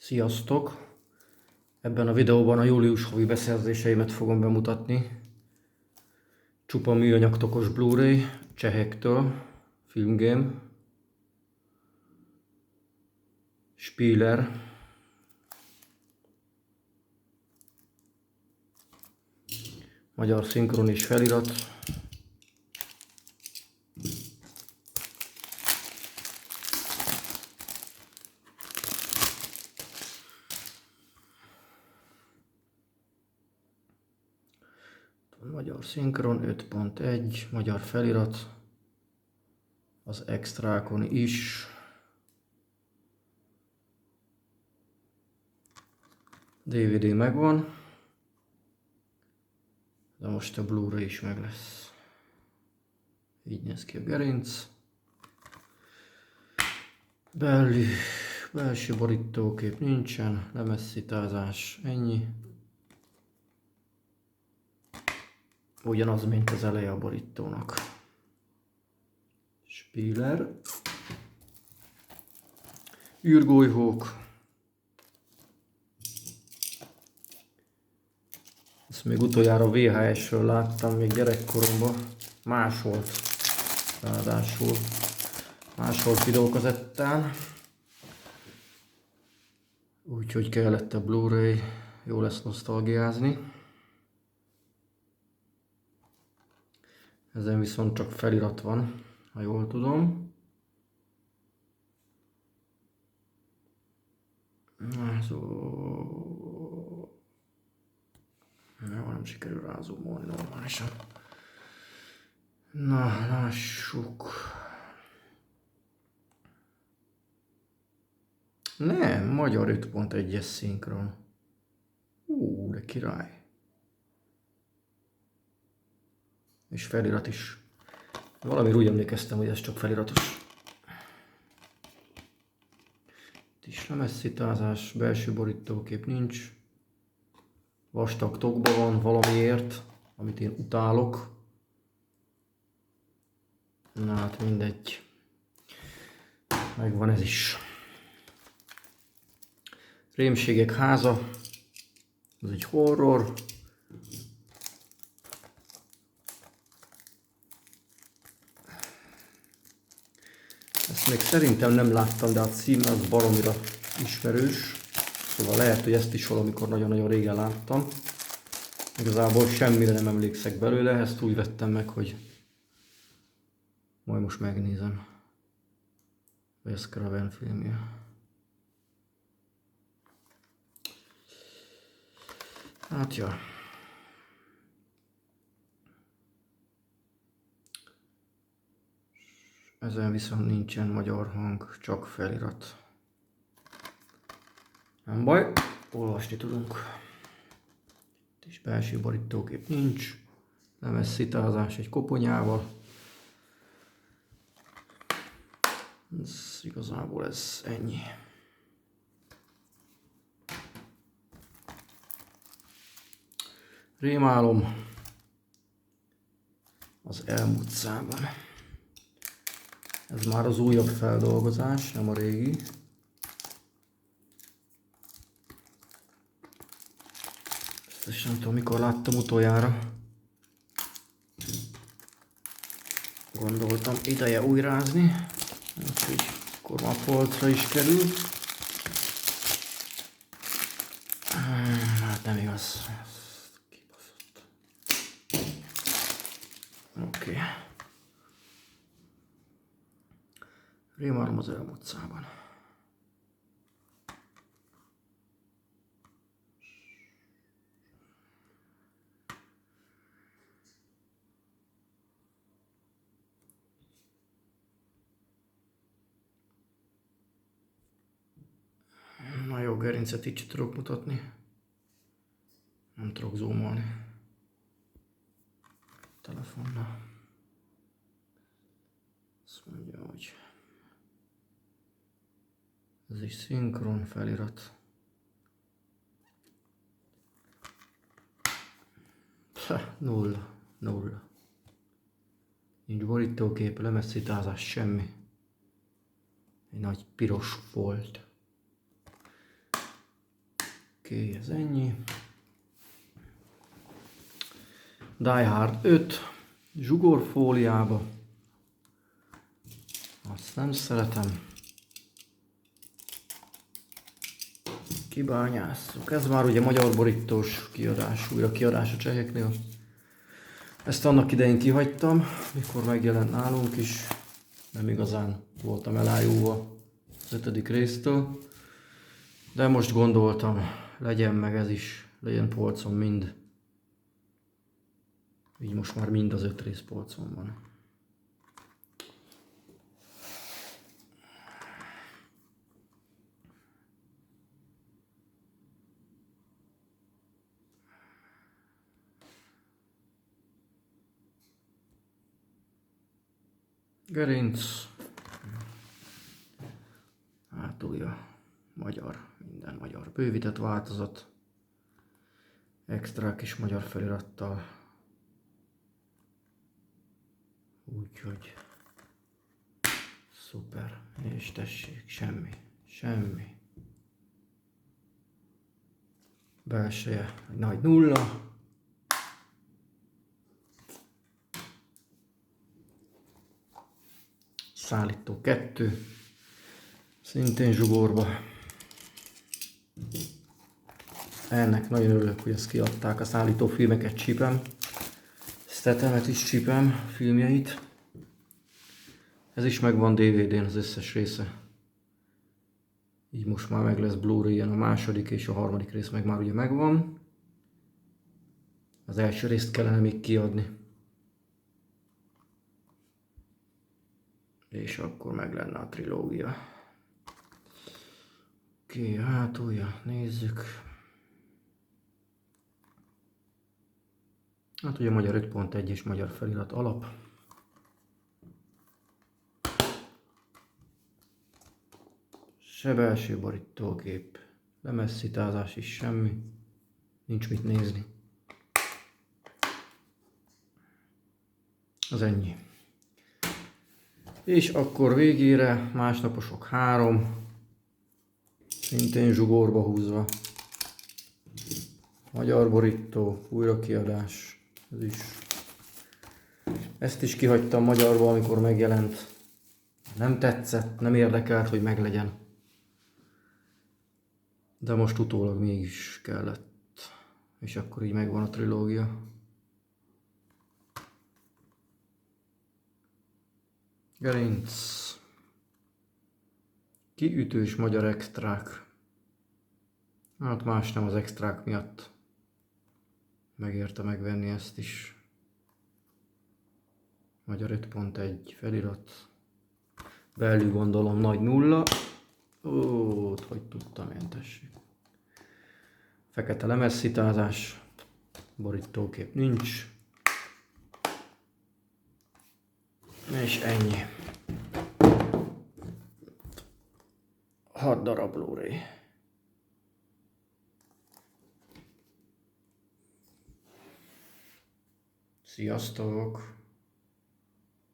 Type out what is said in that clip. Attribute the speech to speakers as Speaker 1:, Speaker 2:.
Speaker 1: Sziasztok! Ebben a videóban a július havi beszerzéseimet fogom bemutatni. Csupa műanyag tokos Blu-ray, csehektől, Filmgame, Spieler, magyar szinkron és felirat, magyar szinkron 5.1, magyar felirat, az extrákon is, DVD megvan, de most a Blu-ray is meg lesz. Így néz ki a gerinc. Belső borítókép nincsen, lemezszitázás, ennyi. Ugyanaz, mint az eleje a borítónak. Spieler. űrgolyhók. Ezt még utoljára VHS-ről láttam, még gyerekkoromban. Más volt. Ráadásul más volt videókazettán. Úgyhogy kellett a Blu-ray. Jó lesz nosztalgiázni. Ezen viszont csak felirat van, ha jól tudom. Nem sikerül rázumolni normálisan. Na, lássuk. Nem, magyar 5.1-es szinkron. De király. És felirat is. Valamiről úgy emlékeztem, hogy ez csak feliratos. Itt is lemezszitázás, belső borítókép nincs. Vastag tokban van valamiért, amit én utálok. Na hát mindegy. Megvan ez is. Rémségek háza. Ez egy horror. Ezt még szerintem nem láttam, de a cím az baromira ismerős. Szóval lehet, hogy ezt is valamikor nagyon-nagyon régen láttam. Igazából semmire nem emlékszek belőle, ezt úgy vettem meg, hogy majd most megnézem. Wes Craven filmje. Hát ja. Ezen viszont nincsen magyar hang, csak felirat. Nem baj, olvasni tudunk. Itt is belső borítókép nincs. Lemezszitázás egy koponyával. Igazából ez ennyi. Rémálom az elmúlt számban. Ez már az újabb feldolgozás, nem a régi. Ezt is nem tudom, mikor láttam utoljára. Gondoltam, ideje újrázni. Úgyhogy akkor már polcra is került. Hát nem igaz. Kibaszott. Oké. Rémálom az Elm utcában. Na jó, gerincet így tudok mutatni. Nem tudok zoomolni. Telefonnal. Azt mondja, hogy ez is szinkron felirat. Nulla. Nincs borítókép, lemezszitázás, semmi. Egy nagy piros folt. Oké, ez ennyi. Die Hard 5 zsugorfóliába. Azt nem szeretem. Kibányásszuk. Ez már ugye magyar borítós kiadás, újra kiadás a cseheknél. Ezt annak idején kihagytam, mikor megjelent nálunk is. Nem igazán voltam elájulva az 5. résztől. De most gondoltam, legyen meg ez is, legyen polcon mind. Így most már mind az 5 rész polcon van. Gerinc. Hátulja. Magyar. Minden magyar. Bővített változat. Extra kis magyar felirattal. Úgyhogy. Szuper. És tessék. Semmi. Semmi. Belseje. Egy nagy 0. Szállító 2. Szintén zsugorba. Ennek nagyon örülök, hogy ezt kiadták. A szállító filmeket csípem. Statemet is csípem, filmjeit. Ez is megvan DVD-n az összes része. Így most már meg lesz Blu-ray-en a második és a harmadik rész meg már ugye megvan. Az első részt kellene még kiadni. És akkor meg lenne a trilógia. Oké, hátulja, nézzük. Hát ugye magyar 5.1 és magyar felirat alap. Se belső borítógép, lemezszitázás is semmi. Nincs mit nézni. Az ennyi. És akkor végére másnaposok 3. Szintén zsugorba húzva. Magyar borító, újrakiadás. Ez is. Ezt is kihagytam magyarba, amikor megjelent. Nem tetszett, nem érdekelt, hogy meglegyen. De most utólag mégis kellett. És akkor így megvan a trilógia. Gerinc. Kiütős magyar extrák. Hát más nem az extrák miatt. Megérte megvenni ezt is. Magyar 5.1 felirat. Belül gondolom nagy 0. Ó, hogy tudtam én, tessék. Fekete lemezszitázás. Borítókép nincs. És ennyi. 6 darab Blu-ray. Sziasztok!